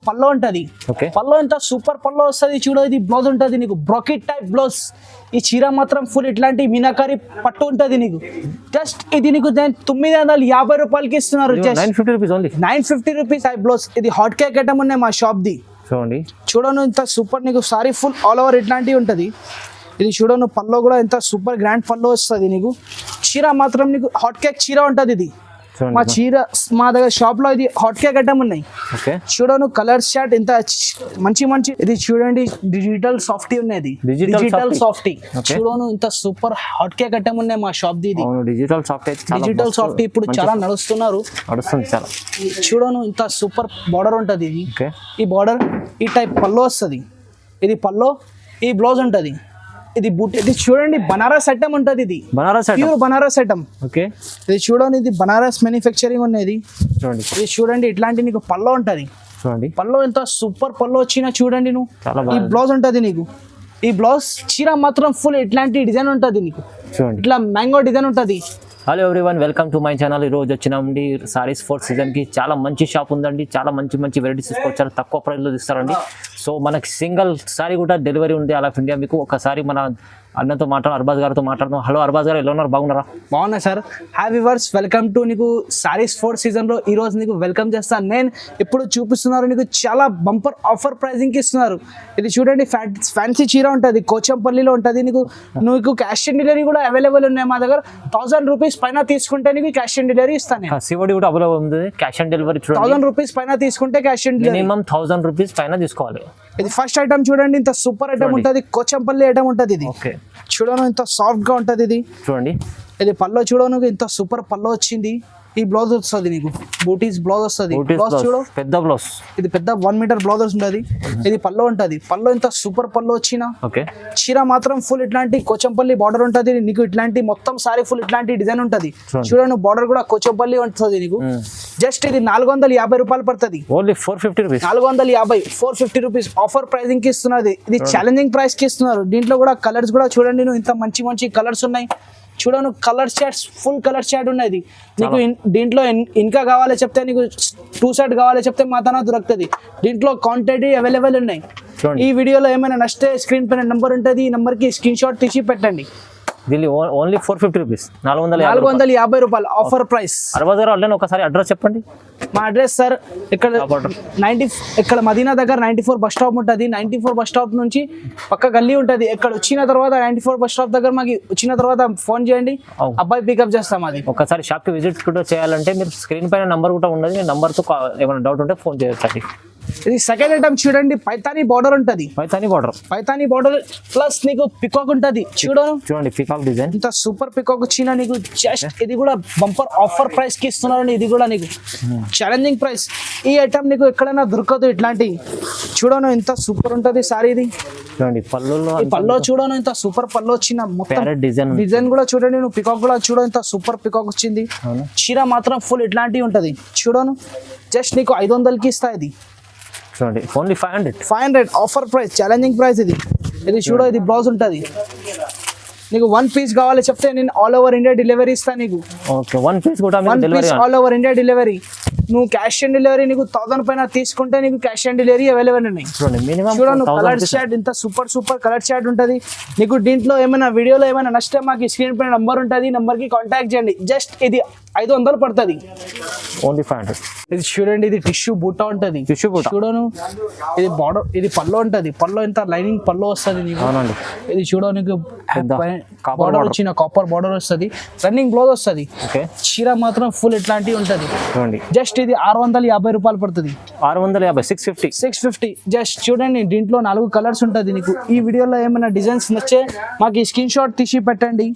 పల్లో ఉంటది. పల్లో ఎంత సూపర్ పల్లో వస్తుంది చూడు. ఇది బ్లౌజ్ ఉంటది నీకు బ్రాకెట్ టైప్ బ్లౌజ్. ఈ చీర మాత్రం ఫుల్ ఇట్లాంటి మీనాకారి పట్టు ఉంటది నీకు. జస్ట్ ఇది నీకు 950 రూపాయలకి ఇస్తున్నారు. 950 రూపీస్ టైప్ బ్లౌజ్. ఇది హాట్ కేక్ ఐటమ్ ఉన్నాయి మా షాప్ ది. చూడను ఇంత సూపర్ నీకు సారీ ఫుల్ ఆల్ ఓవర్ ఇట్లాంటివి ఉంటది. ఇది చూడను పల్లో కూడా ఎంత సూపర్ గ్రాండ్ పల్లో వస్తుంది నీకు. చీర మాత్రం నీకు హాట్ కేక్ చీర ఉంటది. ఇది మా చీర మా దగ్గర షాప్ లో ఇది హాట్ కేక్ ఐటమ్ ఉన్నాయి. చూడను కలర్ షార్ట్ ఎంత మంచి ఇది చూడండి డిజిటల్ సాఫ్టీ ఉన్నది. డిజిటల్ సాఫ్టీ చూడను ఇంత సూపర్ హాట్ కేక్ ఐటమ్ ఉన్నాయి మా షాప్ ది. డిజిటల్ సాఫ్టీ ఇప్పుడు చాలా నడుస్తున్నారు. చూడను ఇంత సూపర్ బార్డర్ ఉంటది. ఇది ఈ బార్డర్ ఈ టైప్ పల్లో వస్తుంది. ఇది పల్లో ఈ బ్లౌజ్ ఉంటది. ఇది బూట్. ఇది చూడండి బనారస్ ఐటమ్ ఉంటది. ఇది ప్యూర్ బనారస్ ఐటమ్. ఇది చూడండి ఇది బనారస్ మ్యానుఫ్యాక్చరింగ్ ఉన్నది. ఇది చూడండి ఇట్లాంటి నీకు పల్లో ఉంటది. పల్లో ఎంత సూపర్ పల్లో వచ్చినా చూడండి నువ్వు. ఈ బ్లౌజ్ ఉంటది నీకు. ఈ బ్లౌజ్ చీర మాత్రం ఫుల్ ఇట్లాంటి డిజైన్ ఉంటది నీకు. ఇట్లా మ్యాంగో డిజైన్ ఉంటది. Hello everyone, welcome to my channel. ఈరోజు వచ్చినామండి సారీస్ 4th సీజన్కి. చాలా మంచి షాప్ ఉందండి. చాలా మంచి వెరైటీస్ తీసుకోవచ్చు. చాలా తక్కువ ప్రైస్లో ఇస్తారండి. సో మనకి సింగిల్ సారీ కూడా డెలివరీ ఉంది ఆల్ ఆఫ్ ఇండియా. మీకు ఒకసారి మన అన్నతో అర్బాజ్ గారితో మాట్లాడదాం. హలో అర్బాజ్ గారు, ఎలా ఉన్నారు? బాగున్నారా? బాగున్నా sir. Hi viewers, welcome to నీకు సారీస్ 4th సీజన్లో ఈ రోజు నీకు వెల్కమ్ చేస్తాను. నేను ఇప్పుడు చూపిస్తున్నారు నీకు చాలా బంపర్ ఆఫర్ ప్రైజింగ్కి ఇస్తున్నారు. ఇది చూడండి ఫ్యాన్సీ చీర ఉంటుంది. కోచంపల్లిలో ఉంటుంది. నీకు క్యాష్ ఆన్ డెలివరీ కూడా అవైలబుల్ ఉన్నాయి మా దగ్గర. 1000 రూపీస్ పైన తీసుకుంటే నీకు క్యాష్ ఆన్ డెలివరీ ఇస్తాను. సిఓడి కూడా అవైలబుల్ ఉంది. క్యాష్ ఆన్ డెలివరీ 1000 రూపీస్ పైన తీసుకుంటే cash on delivery minimum 1000 rupees పైన తీసుకోవాలి. ఇది ఫస్ట్ ఐటమ్ చూడండి. ఇంత సూపర్ ఐటమ్ ఉంటుంది. కోచంపల్లి ఐటమ్ ఉంటుంది. ఇది చూడను ఇంత సాఫ్ట్ గా ఉంటది. ఇది చూడండి. ఇది పల్లో చూడను ఇంత సూపర్ పల్లో వచ్చింది. ఈ బ్లౌజ్ వస్తుంది నీకు బూటీస్ బ్లౌజ్ వస్తుంది. బ్లౌజ్ చూడు పెద్ద బ్లౌజ్. ఇది పెద్ద 1 మీటర్ బ్లౌజ్ ఉంటుంది. ఇది పల్లో ఉంటది. పల్లో ఇంత సూపర్ పల్లో వచ్చిన చీర మాత్రం ఫుల్ ఇట్లాంటి కోచంపల్లి బార్డర్ ఉంటది నీకు. ఇట్లాంటి మొత్తం సారీ ఫుల్ ఇట్లాంటి డిజైన్ ఉంటది. చూడండి బార్డర్ కూడా కోచంపల్లి ఉంటుంది నీకు. జస్ట్ ఇది 450 రూపాయలు పడుతుంది. Only 450 rupees. 450 rupees offer pricing కి ఇస్తున్నది. ఇది ఛాలెంజింగ్ ప్రైస్ కి ఇస్తున్నారు. దీంట్లో కూడా కలర్స్ కూడా చూడండి నువ్వు ఇంత మంచి కలర్స్ ఉన్నాయి. చూడను colour charts full colour chart ఉన్నది నీకు. దీంట్లో ఇంకా కావాలి చెప్తే నీకు 2 సెట్ కావాలి చెప్తే మా తన దొరుకుతుంది. దీంట్లో క్వాంటిటీ అవైలబుల్ ఉన్నాయి. ఈ వీడియోలో ఏమైనా నచ్చితే స్క్రీన్ పైన నెంబర్ ఉంటుంది. ఈ నెంబర్ కి స్క్రీన్ షాట్ తీసి పెట్టండి. Only 450 rupees. 450 రూపాయలు ఆఫర్ ప్రైస్. ఒకసారి అడ్రస్ చెప్పండి. మా అడ్రస్ సార్ ఇక్కడ మదీనా దగ్గర 94 బస్ స్టాప్ ఉంటుంది. 94 బస్ స్టాప్ నుంచి పక్క గల్లీ ఉంటుంది. ఇక్కడ వచ్చిన తర్వాత 94 బస్ స్టాప్ దగ్గర మాకు వచ్చిన తర్వాత ఫోన్ చేయండి, అబ్బాయి పికప్ చేస్తాం. అది ఒకసారి షాప్ కి విజిట్ కూడా చేయాలంటే మీరు స్క్రీన్ పైన నంబర్ కూడా ఉండదు. నంబర్ తో ఏమైనా డౌట్ ఉంటే ఫోన్ చేయొచ్చు. ఇది సెకండ్ ఐటమ్ చూడండి. పైతానీ బార్డర్ ఉంటది. పైతానీ బార్డర్ ప్లస్ నీకు పికాక్ ఉంటది. చూడండి పికాక్ డిజైన్ ఇంత సూపర్ పికాక్ వచ్చిన నీకు. జస్ట్ ఇది కూడా బంపర్ ఆఫర్ ప్రైస్ కి ఇస్తున్నారండి. ఇది కూడా నీకు ఛాలెంజింగ్ ప్రైస్. ఈ ఐటమ్ నీకు ఎక్కడైనా దొరకదు. ఇట్లాంటి చూడను ఇంత సూపర్ ఉంటది సారీ. ఇది చూడండి పల్లో చూడను ఇంత సూపర్ పల్లో వచ్చిన మొత్తం డిజైన్ కూడా చూడండి. నువ్వు పికాక్ కూడా చూడ ఇంత సూపర్ పికాక్ వచ్చింది. చీర మాత్రం ఫుల్ ఇట్లాంటివి ఉంటది. చూడను జస్ట్ నీకు 500కి ఇస్తా. ఇది చూడండి only 500 offer price, challenging price. ఇది చూడ ఇది బ్లౌజ్ ఉంటుంది. నీకు 1 పీస్ కావాలి చెప్తే నేను ఆల్ ఓవర్ ఇండియా డెలివరీ ఇస్తాను నీకు. 1 పీస్ కూడా ఆల్ ఓవర్ ఇండియా డెలివరీ. నువ్వు క్యాష్ ఆన్ డెలివరీ నీకు 1000 పైన తీసుకుంటే నీకు క్యాష్ ఆన్ డెలివరీ అవైలబుల్ ఉన్నాయి. చూడండి కలర్ చార్ట్ ఇంత సూపర్ కలర్ చార్ట్ ఉంటుంది నీకు. దీంట్లో ఏమైనా వీడియోలో ఏమైనా నచ్చితే మాకు స్క్రీన్ పైన నంబర్ ఉంటుంది. నంబర్ కి కాంటాక్ట్ చేయండి. జస్ట్ ఇది 500 పడుతుంది. ఓన్లీ 500. ఇది చూడండి ఇది టిష్యూ బూటా ఉంటది. చూడను ఇది బార్డర్. ఇది పల్లో ఉంటది. పల్లో ఇంత లైనింగ్ పల్లో వస్తుంది నీకు. ఇది చూడ నీకు బార్డర్ వచ్చిన కాపర్ బార్డర్ వస్తుంది. రన్నింగ్ బ్లౌజ్ వస్తుంది. చీర మాత్రం ఫుల్ ఇట్లాంటివి ఉంటది. జస్ట్ ఇది 650 రూపాయలు పడుతుంది. 650. జస్ట్ చూడండి దీంట్లో 4 కలర్స్ ఉంటుంది నీకు. ఈ వీడియోలో ఏమైనా డిజైన్స్ నచ్చే మాకు స్క్రీన్ షాట్ తీసి పెట్టండి.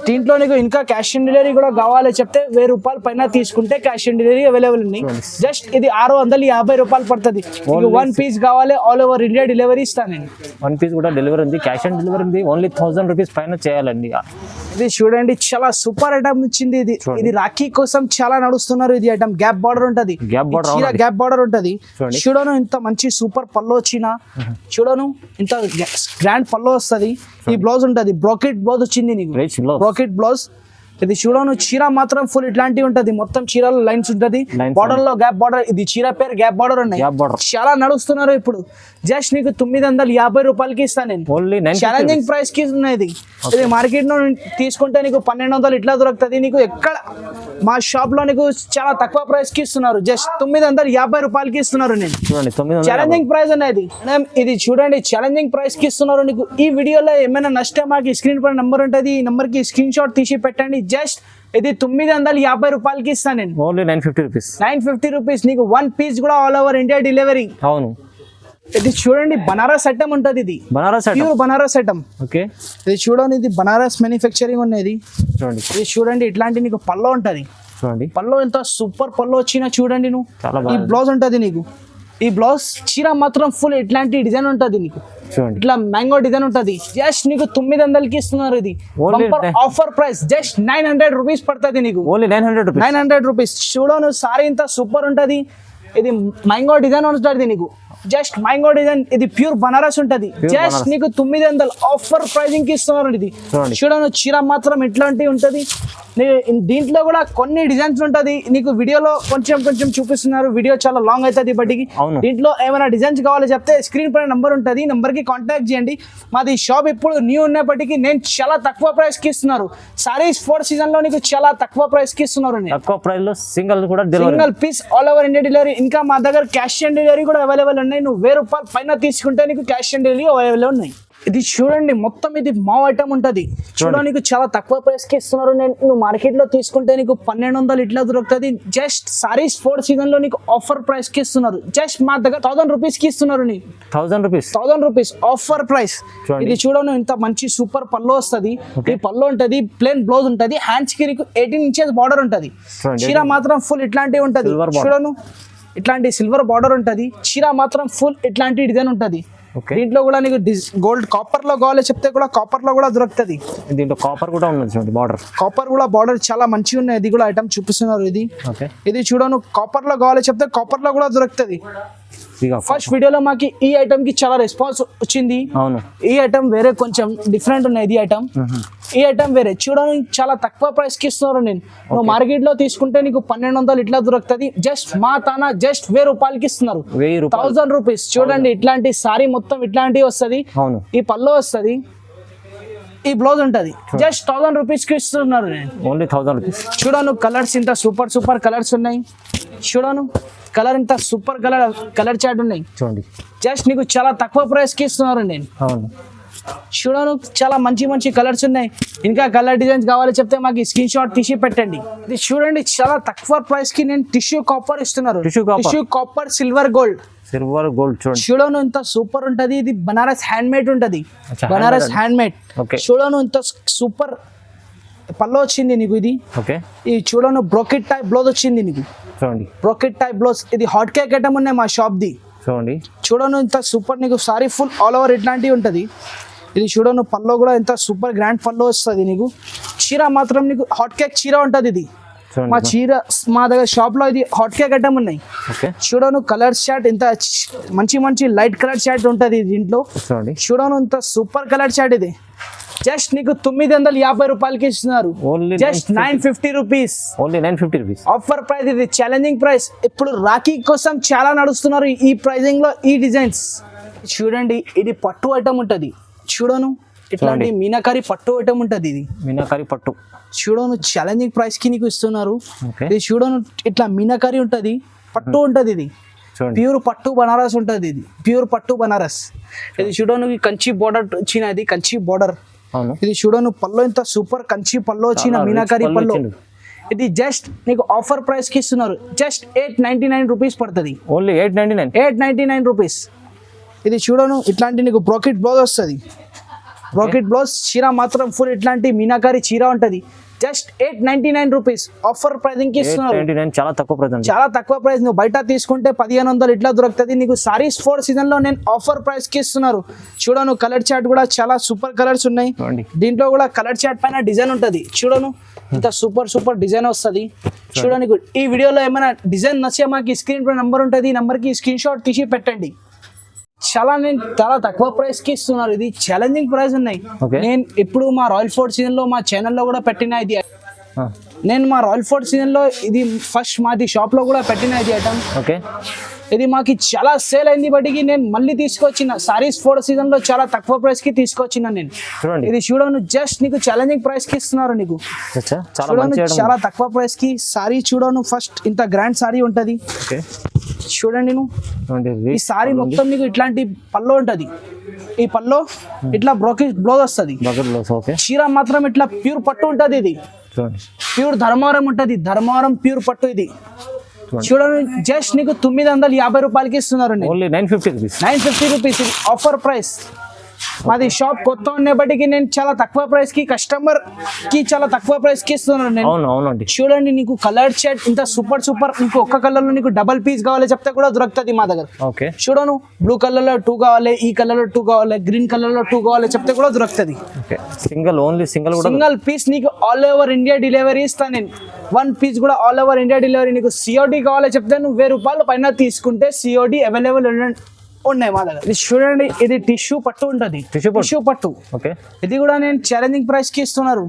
దీంట్లో నీకు ఇంకా క్యాష్ ఆన్ డెలివరీ కూడా కావాలి చెప్తే 1000 రూపాయలు పైన తీసుకుంటే క్యాష్ ఆన్ డెలివరీ అవైలబుల్ ఉంది. జస్ట్ ఇది 650 రూపాయలు పడుతుంది. 1 పీస్ కావాలి ఆల్ ఓవర్ ఇండియా డెలివరీ ఇస్తాను నేను. 1 పీస్ కూడా డెలివరీ ఉంది. క్యాష్ ఆన్ డెలివరీ ఉంది. ఓన్లీ 1000 రూపీస్ పైన చేయాలండి. ఇది చూడండి చాలా సూపర్ ఐటమ్ వచ్చింది. ఇది రాఖీ కోసం చాలా నడుస్తున్నారు. ఇది ఐటమ్ గ్యాప్ బార్డర్ ఉంటది. గ్యాప్ బార్డర్ ఉంటది. చూడను ఇంత మంచి సూపర్ పల్లో వచ్చిన. చూడను ఇంత గ్రాండ్ పల్లో వస్తుంది. ఈ బ్లౌజ్ ఉంటది. బ్రాకెట్ బ్లౌజ్ వచ్చింది నీకు. బ్రాకెట్ బ్లౌజ్ ఇది చూడను చీర మాత్రం ఫుల్ ఇట్లాంటివి ఉంటది, మొత్తం చీరలో లైన్స్ ఉంటది, Lines బార్డర్ లో గ్యాప్ బార్డర్, ఇది చీర పేరు గ్యాప్ బార్డర్ ఉన్నాయి, Gap border. చాలా నడుస్తున్నారు ఇప్పుడు. జస్ట్ నీకు 950 రూపాయలకి ఇస్తాను నేను, ఓన్లీ 950 ఛాలెంజింగ్ ప్రైస్ కి ఉన్నది ఇది. మార్కెట్ లో తీసుకుంటే నీకు 1200 ఇట్లా దొరుకుతుంది, నీకు ఎక్కడ మా షాప్ లో నీకు చాలా తక్కువ ప్రైస్ కి ఇస్తున్నారు, జస్ట్ 950 రూపాయలకి ఇస్తున్నారు నేను. చూడండి 950. ఛాలెంజింగ్ ప్రైస్ అనేది ఇది చూడండి, ఛాలెంజింగ్ ప్రైస్ కి ఇస్తున్నారు. నీకు ఈ వీడియోలో ఏమైనా నష్టం మాకు స్క్రీన్ పై నంబర్ ఉంటుంది, ఈ నంబర్ కి స్క్రీన్ షాట్ తీసి పెట్టండి. జస్ట్ ఇది 950 రూపాయలకి ఇస్తాను నేను, ఓన్లీ 950 రూపీస్. 950 రూపీస్. నీకు 1 పీస్ కూడా ఆల్ ఓవర్ ఇండియా డెలివరీ. అవును, ఇది చూడండి బనారస్ ఐటమ్ ఉంటుంది, ఇది Banaras item. Pure Banaras item. Okay, ఇది చూడండి, ఇది బనారస్ మ్యానుఫ్యాక్చరింగ్ ఉన్నది. చూడండి ఇది చూడండి, ఇట్లాంటి నీకు పల్లో ఉంటది, చూడండి పల్లో ఎంత సూపర్ పల్లో వచ్చినా చూడండి నువ్వు. చాలా ఈ బాగుంది. బ్లౌజ్ ఉంటది నీకు, ఈ బ్లౌజ్ చీర మాత్రం ఫుల్ ఇట్లాంటి డిజైన్ ఉంటది నీకు, చూడండి ఇట్లా మ్యాంగో డిజైన్ ఉంటది. జస్ట్ నీకు 900కి ఇస్తున్నారు. ఇది Only offer price, just 900 rupees పడుతుంది నీకు, ఓన్లీ 900 రూపీస్. 900 రూపీస్. చూడను సారీ ఇంత సూపర్ ఉంటది, ఇది మ్యాంగో డిజైన్ ఉంటుంది నీకు, జస్ట్ మ్యాంగో డిజైన్, ఇది ప్యూర్ బనారస్ ఉంటది. జస్ట్ బనారస్. నీకు 900 ఆఫర్ ప్రైజింగ్ కి ఇస్తున్నారు. ఇది చూడండి. చూడను చీర మాత్రం ఇట్లాంటివి ఉంటది. దీంట్లో కూడా కొన్ని డిజైన్స్ ఉంటది, నీకు వీడియోలో కొంచెం కొంచెం చూపిస్తున్నారు, వీడియో చాలా లాంగ్ అవుతుంది బట్టికి. అవును. దీంట్లో ఏమైనా డిజైన్స్ కావాలో చెప్తే స్క్రీన్ పైన నంబర్ ఉంటుంది, నంబర్ కి కాంటాక్ట్ చేయండి. మాది షాప్ ఇప్పుడు న్యూ ఉన్నప్పటికీ నేను చాలా తక్కువ ప్రైస్ కి ఇస్తున్నారు. సారీస్ 4 సీజన్ లో నీకు చాలా తక్కువ ప్రైస్ కి ఇస్తున్నారు. తక్కువ ప్రైస్ లో సింగిల్ కూడా delivery. Single piece all over India delivery. ఇంకా మా దగ్గర క్యాష్ ఆన్ డెలివరీ కూడా అవైలబుల్ ఉన్నాయి. నువ్వు 1000 రూపాయలు పైన తీసుకుంటే నీకు క్యాష్ ఆన్ డెలివరీ అవైలబుల్ ఉన్నాయి. ఇది చూడండి మొత్తం ఇది మావ్ ఐటమ్ ఉంటది, చూడడానికి చాలా తక్కువ ప్రైస్ కి ఇస్తున్నారు. నువ్వు మార్కెట్ లో తీసుకుంటే నీకు 1200 ఇట్లా దొరుకుతుంది. జస్ట్ సారీస్ 4 సీజన్ లో నీకు ఆఫర్ ప్రైస్ కి ఇస్తున్నారు. జస్ట్ మా దగ్గర 1000 రూపీస్ కి ఇస్తున్నారు. నీకు 1000 రూపీస్. 1000 rupees offer price. చూడండి. ఇది చూడను ఇంత మంచి సూపర్ పల్లో వస్తుంది. ఈ పల్లో ఉంటది, ప్లేన్ బ్లౌజ్ ఉంటది, హ్యాండ్స్ కి నీకు 18 ఇంచెస్ బార్డర్ ఉంటది. చూడండి. చీర మాత్రం ఫుల్ ఇట్లాంటివి ఉంటది. Silver border. చూడను ఇట్లాంటి సిల్వర్ బార్డర్ ఉంటది, చీర మాత్రం ఫుల్ ఇట్లాంటి డిజైన్ ఉంటది. ఓకే. దీంట్లో కూడా నీకు గోల్డ్ కాపర్ లో కావాలి చెప్తే కూడా కాపర్ లో కూడా దొరుకుతుంది. దీంట్లో కాపర్ కూడా ఉన్నది చూడండి, బార్డర్. కాపర్ కూడా బార్డర్ చాలా మంచిగా ఉన్నాయి. ఇది కూడా ఐటమ్ చూపిస్తున్నారు. ఇది ఓకే, ఇది చూడను కాపర్ లో కావాలి చెప్తే కాపర్ లో కూడా దొరుకుతుంది. ఇక ఫస్ట్ వీడియోలో మాకు ఈ ఐటమ్ కి చాలా రెస్పాన్స్ వచ్చింది. అవును, ఈ ఐటమ్ వేరే కొంచెం డిఫరెంట్ ఉన్నాయి. ఇది ఐటమ్, ఈ ఐటమ్ వేరే చూడడానికి చాలా తక్కువ ప్రైస్ కి ఇస్తున్నారు. నేను నువ్వు మార్కెట్ లో తీసుకుంటే నీకు 1200 ఇట్లా దొరుకుతుంది. జస్ట్ మా తానా జస్ట్ 1000 రూపాయలకి ఇస్తున్నారు. 1000 రూపాయలు. 1000 రూపీస్. చూడండి ఇట్లాంటి సారీ మొత్తం ఇట్లాంటివి వస్తుంది. అవును, ఈ పల్లో వస్తుంది, ఈ బ్లౌజ్ ఉంటది. జస్ట్ 1000 రూపీస్ కి ఇస్తున్నారు. నేను ఓన్లీ 1000 రూపీస్. చూడను కలర్స్ ఇంత సూపర్ సూపర్ కలర్స్ ఉన్నాయి. చూడను కలర్ ఇంత సూపర్ కలర్ చార్ట్ ఉన్నాయి. చూడండి జస్ట్ నీకు చాలా తక్కువ ప్రైస్ కి ఇస్తున్నారు. నేను అవును, చూడను చాలా మంచి మంచి కలర్స్ ఉన్నాయి. ఇంకా కలర్ డిజైన్స్ కావాలి చెప్తే మాకు స్క్రీన్ షాట్ తీసి పెట్టండి. ఇది చూడండి చాలా తక్కువ ప్రైస్ కి నేను టిష్యూ కాపర్ ఇస్తున్నారు. Tissue copper. Tissue copper silver gold. Silver gold. చూడండి చూడను ఇంత సూపర్ ఉంటది. ఇది బనారస్ హ్యాండ్ మేడ్ ఉంటది, అచ్చా, Banaras handmade. Hand made. Okay. చూడను ఇంత సూపర్ పల్లో వచ్చింది నీకు. ఇది ఓకే, ఈ చూడను బ్రోకెట్ టైప్ బ్లౌజ్ వచ్చింది నీకు, చూడండి బ్రోకెట్ టైప్ బ్లౌజ్. ఇది హాట్ కేక్ ఐటమ్ ఉన్నాయి మా షాప్ ది. చూడండి చూడను ఇంత సూపర్ నీకు సారీ ఫుల్ ఆల్ ఓవర్ ఇట్లాంటివి ఉంటుంది. ఇది చూడను పల్లో కూడా ఎంత సూపర్ గ్రాండ్ పల్లో వస్తుంది నీకు. చీర మాత్రం నీకు హాట్ కేక్ చీర ఉంటుంది. ఇది చూడండి. మా చీర మా దగ్గర షాప్ లో ఇది హాట్ కేక్ ఐటమ్ ఉన్నాయి. ఓకే, చూడను కలర్ షార్ట్ ఇంత మంచి మంచి లైట్ కలర్ షార్ట్ ఉంటుంది దీంట్లో. చూడండి చూడను ఇంత సూపర్ కలర్ షార్ట్. ఇది జస్ట్ నీకు 950 రూపాయలకి ఇస్తున్నారు. Only just 950 rupees only 950 rupees. Offer price. ఇది ఛాలెంజింగ్ ప్రైస్. ఇప్పుడు రాఖీ కోసం చాలా నడుస్తున్నారు ఈ ప్రైజింగ్ లో ఈ డిజైన్స్. చూడండి ఇది పట్టు ఐటమ్ ఉంటది. చూడను ఇట్లాంటి మీనాకారి పట్టు ఐటమ్ ఉంటది. ఇది మీనాకారి పట్టు. చూడను ఛాలెంజింగ్ ప్రైస్ కి నీకు ఇస్తున్నారు. ఓకే, ఇది చూడను ఇట్లా మీనాకారి ఉంటది, పట్టు ఉంటది. ఇది చూడండి ప్యూర్ పట్టు బనారస్ ఉంటది. ఇది ప్యూర్ పట్టు బనారస్. ఇది చూడను కంచి బోర్డర్ వచ్చిన, ఇది కంచి బోర్డర్. అవును, ఇది చూడను పల్లో ఇంత సూపర్ కంచి పల్లో వచ్చిన, చాలా మీనాకారి rich పళ్ళు పల్లో. ఇచ్చిండు. ఇది జస్ట్ నీకు ఆఫర్ ప్రైస్ కి ఇస్తున్నారు. జస్ట్ 899 రూపీస్ పడుతుంది. ఓన్లీ 899. 899 రూపీస్. ఇది చూడను ఇట్లాంటి నీకు బ్రోకెట్ బ్లౌజ్ వస్తుంది. బ్రోకెట్ బ్లౌజ్ చీర మాత్రం ఫుల్ ఇట్లాంటి మీనాకారి చీర ఉంటది. జస్ట్ 899 రూపీస్ ఆఫర్ ప్రైజింగ్ కి ఇస్తున్నారు. 899 చాలా తక్కువ ప్రైస్ అండి. చాలా తక్కువ ప్రైస్. నువ్వు బయట తీసుకుంటే 1500 ఇట్లా దొరుకుతుంది. నీకు సారీస్ 4 సీజన్ లో నేను ఆఫర్ ప్రైస్ కి ఇస్తున్నారు. చూడను కలర్ చార్ట్ కూడా చాలా సూపర్ కలర్స్ ఉన్నాయి. చూడండి. దీంట్లో కూడా కలర్ చార్ట్ పైన డిజైన్ ఉంటది. చూడను ఇంత సూపర్ సూపర్ డిజైన్ వస్తుంది. చూడండి ఈ వీడియోలో ఏమైనా డిజైన్ నచ్చే మాకు స్క్రీన్ పై నంబర్ ఉంటుంది, ఈ నంబర్ కి స్క్రీన్ షాట్ తీసి పెట్టండి. నేను చాలా తక్కువ ప్రైస్ కి ఇస్తున్నారు. ఇది ఛాలెంజింగ్ ప్రైస్ ఉన్నాయి. Okay. నేను ఇప్పుడు మా రాయల్ ఫోర్ట్ సీజన్ లో మా ఛానల్లో కూడా పెట్టిన. ఇది నేను మా రాయల్ ఫోర్ట్ సీజన్లో ఇది ఫస్ట్ మాది షాప్లో కూడా పెట్టిన ఇది ఐటమ్. ఓకే, ఇది మాకు చాలా సేల్ అయింది, బట్టికి నేను మళ్ళీ తీసుకొచ్చిన సారీస్ 4 సీజన్లో చాలా తక్కువ ప్రైస్కి తీసుకొచ్చిన నేను. చూడండి, ఇది చూడను జస్ట్ నీకు ఛాలెంజింగ్ ప్రైస్కి ఇస్తున్నారు నీకు. చాలా చూడను మంచి item. చాలా తక్కువ ప్రైస్కి సారీ చూడను. ఫస్ట్ ఇంత గ్రాండ్ సారీ ఉంటుంది. ఓకే, చూడండి నువ్వు చూడండి, ఈ సారీ మొత్తం నీకు ఇట్లాంటి పల్లో ఉంటుంది. ఈ పల్లో ఇట్లా బ్లౌజ్ వస్తుంది. ఓకే, చీర మాత్రం ఇట్లా ప్యూర్ పట్టు ఉంటుంది. ఇది చూడండి, ప్యూర్ ధర్మవరం ఉంటుంది. ధర్మవరం ప్యూర్ పట్టు ఇది. చూడండి జస్ట్ నీకు 950 రూపాయలకి ఇస్తున్నారు. ఓన్లీ 950 రూపీస్ ఇది ఆఫర్ ప్రైస్. మాది షాప్ కొత్త ఉన్నప్పటికీ నేను చాలా తక్కువ ప్రైస్ కి కస్టమర్ కి చాలా తక్కువ ప్రైస్ కి ఇస్తున్నాను నేను. అవునండి, చూడండి నీకు కలర్ షర్ట్ ఇంత సూపర్ నీకు ఒక్క కలర్ లో నీకు డబల్ పీస్ కావాలి చెప్తే కూడా దొరుకుతుంది మా దగ్గర. ఓకే, చూడను బ్లూ కలర్ లో 2 కావాలి, ఈ కలర్ లో 2 కావాలి, గ్రీన్ కలర్ లో 2 కావాలి చెప్తే కూడా దొరుకుతుంది. ఓకే, సింగిల్ పీస్ నీకు ఆల్ ఓవర్ ఇండియా డెలివరీ ఇస్తాను నేను. 1 పీస్ కూడా ఆల్ ఓవర్ ఇండియా డెలివరీ. నీకు సిఓడి కావాలి చెప్తే నువ్వు 1000 రూపాయల పైన తీసుకుంటే సిఓడి అవైలబుల్ ఉన్నాయి మా దగ్గర. ఇది చూడండి, ఇది టిష్యూ పట్టు ఉంటుంది. టిష్యూ పట్టు. ఓకే, ఇది కూడా నేను ఛాలెంజింగ్ ప్రైస్ కి ఇస్తున్నారు.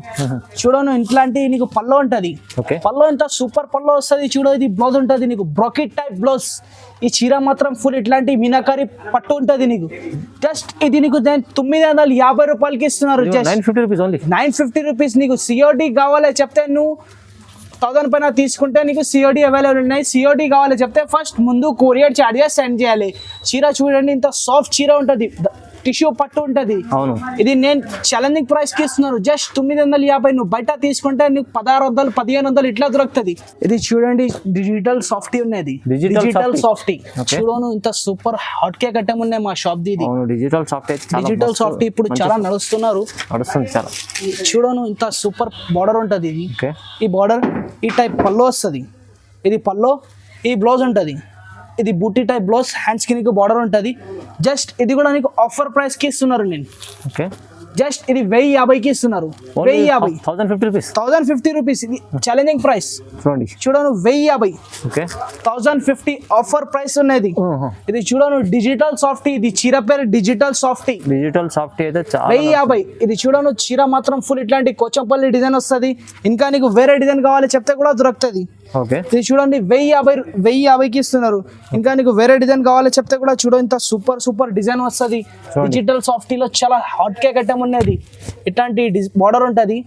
చూడను ఇట్లాంటి నీకు పల్లో ఉంటది. ఓకే, పల్లో ఇంత సూపర్ పల్లో వస్తుంది. చూడ ఇది బ్లౌజ్ ఉంటుంది నీకు బ్రాకెట్ టైప్ బ్లౌజ్. ఈ చీర మాత్రం ఫుల్ ఇట్లాంటి మీనాకారి పట్టు ఉంటుంది నీకు. జస్ట్ ఇది నీకు 950 రూపాయలకి ఇస్తున్నారు. 950 రూపీస్. నీకు సిఓడి కావాలి చెప్తే నువ్వు 1000 పైన తీసుకుంటే నీకు సిఓడి అవైలబుల్ ఉన్నాయి. సిఓడి కావాలి చెప్తే ఫస్ట్ ముందు కొరియర్ చార్జెస్ సెండ్ చేయాలి. చీర చూడండి ఇంత సాఫ్ట్ చీర ఉంటుంది, టిష్యూ పట్టు ఉంటుంది. ఇది నేను ఛాలెంజింగ్ ప్రైస్ కి ఇస్తున్నారు. జస్ట్ 950. నువ్వు బయట తీసుకుంటే నీకు 1600 1500 ఇట్లా దొరుకుతుంది. ఇది చూడండి డిజిటల్ సాఫ్టీ ఉన్నది. డిజిటల్ సాఫ్టీ చూడను ఇంత సూపర్ హాట్ కేక్ ఐటమ్ ఉన్నాయి మా షాప్ ది. డిజిటల్ సాఫ్టీ ఇప్పుడు చాలా నడుస్తున్నారు. చూడను ఇంత సూపర్ బార్డర్ ఉంటుంది. ఇది ఈ బార్డర్ ఈ టైప్ పల్లో వస్తుంది. ఇది పల్లో, ఈ బ్లౌజ్ ఉంటుంది. ఇది బూటీ టైప్ బ్లౌజ్, హ్యాండ్స్ కి నీకు బార్డర్ ఉంటుంది. జస్ట్ ఇది కూడా నీకు ఆఫర్ ప్రైస్ కి ఇస్తున్నారు నేను. ఓకే, జస్ట్ ఇది 1050కి ఇస్తున్నారు. 1050 రూపీస్. ఇది ఛాలెంజింగ్ ప్రైస్. చూడను 1050. 1050 ఆఫర్ ప్రైస్ ఉన్నది. ఇది చూడను డిజిటల్ సాఫ్టీ. ఇది చీర పేరు డిజిటల్ సాఫ్టీ. అయితే 1050. ఇది చూడను చీర మాత్రం ఫుల్ ఇట్లాంటి కోచంపల్లి డిజైన్ వస్తుంది. ఇంకా నీకు వేరే డిజైన్ కావాలి చెప్తే కూడా దొరుకుతుంది. ఇది చూడండి 1050కి ఇస్తున్నారు. ఇంకా నీకు వేరే డిజైన్ కావాలి చెప్తే కూడా చూడ ఇంత సూపర్ డిజైన్ వస్తుంది. డిజిటల్ సాఫ్టీలో చాలా హాట్ కేక్ ఐటమ్ ఉన్నది. ఇట్లాంటి బార్డర్ ఉంటది.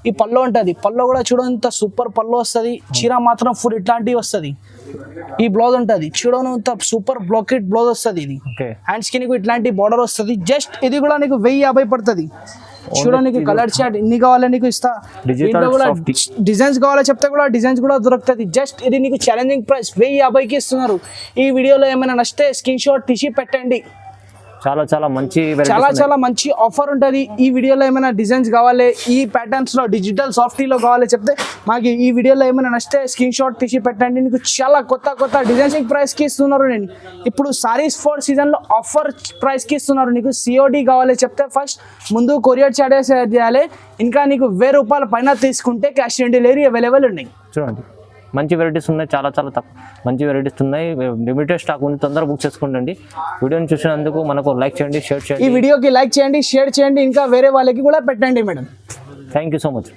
ఈ పల్లో ఉంటది. పల్లో కూడా చూడండి ఇంత సూపర్ పల్లో వస్తుంది. చీర మాత్రం ఫుల్ ఇట్లాంటివి వస్తుంది. ఈ బ్లౌజ్ ఉంటది. చూడను ఇంత సూపర్ బ్లాకెట్ బ్లౌజ్ వస్తుంది. ఇది హ్యాండ్స్ కి నీకు ఇట్లాంటి బార్డర్ వస్తుంది. జస్ట్ ఇది కూడా నీకు 1050 పడుతుంది. చూడడానికి కలర్ చార్ట్ ఎన్ని కావాలి నీకు ఇస్తా. డిజైన్స్ కావాలో చెప్తే కూడా డిజైన్స్ కూడా దొరుకుతుంది. జస్ట్ ఇది నీకు ఛాలెంజింగ్ ప్రైస్ 1050కి ఇస్తున్నారు. ఈ వీడియోలో ఏమైనా నచ్చితే స్క్రీన్ షాట్ తీసి పెట్టండి. చాలా మంచి ఆఫర్ ఉంటుంది. ఈ వీడియోలో ఏమైనా డిజైన్స్ కావాలి, ఈ ప్యాటర్న్స్ లో డిజిటల్ సాఫ్టీలో కావాలి చెప్తే మాకు ఈ వీడియోలో ఏమైనా నచ్చితే స్క్రీన్ షాట్ తీసి పెట్టండి. నీకు చాలా కొత్త డిజైనింగ్ ప్రైస్ కి ఇస్తున్నారు. నేను ఇప్పుడు సారీస్ 4 సీజన్ లో ఆఫర్ ప్రైస్ కి ఇస్తున్నారు. నీకు సిఓడి కావాలి చెప్తే ఫస్ట్ ముందు కొరియర్ చార్జెస్ చేయాలి. ఇంకా నీకు 1000 రూపాయల పైన తీసుకుంటే క్యాష్ ఆన్ డెలివరీ అవైలబుల్ ఉన్నాయి. చూడండి మంచి వెరైటీస్ ఉన్నాయి. చాలా తక్కువ మంచి వెరైటీస్ ఉన్నాయి. లిమిటెడ్ స్టాక్ ఉంది. తొందరగా బుక్ చేసుకోండి. వీడియోని చూసినందుకు మనకు లైక్ చేయండి, షేర్ చేయండి. ఈ వీడియోకి లైక్ చేయండి, షేర్ చేయండి. ఇంకా వేరే వాళ్ళకి కూడా పెట్టండి madam. Thank you so much.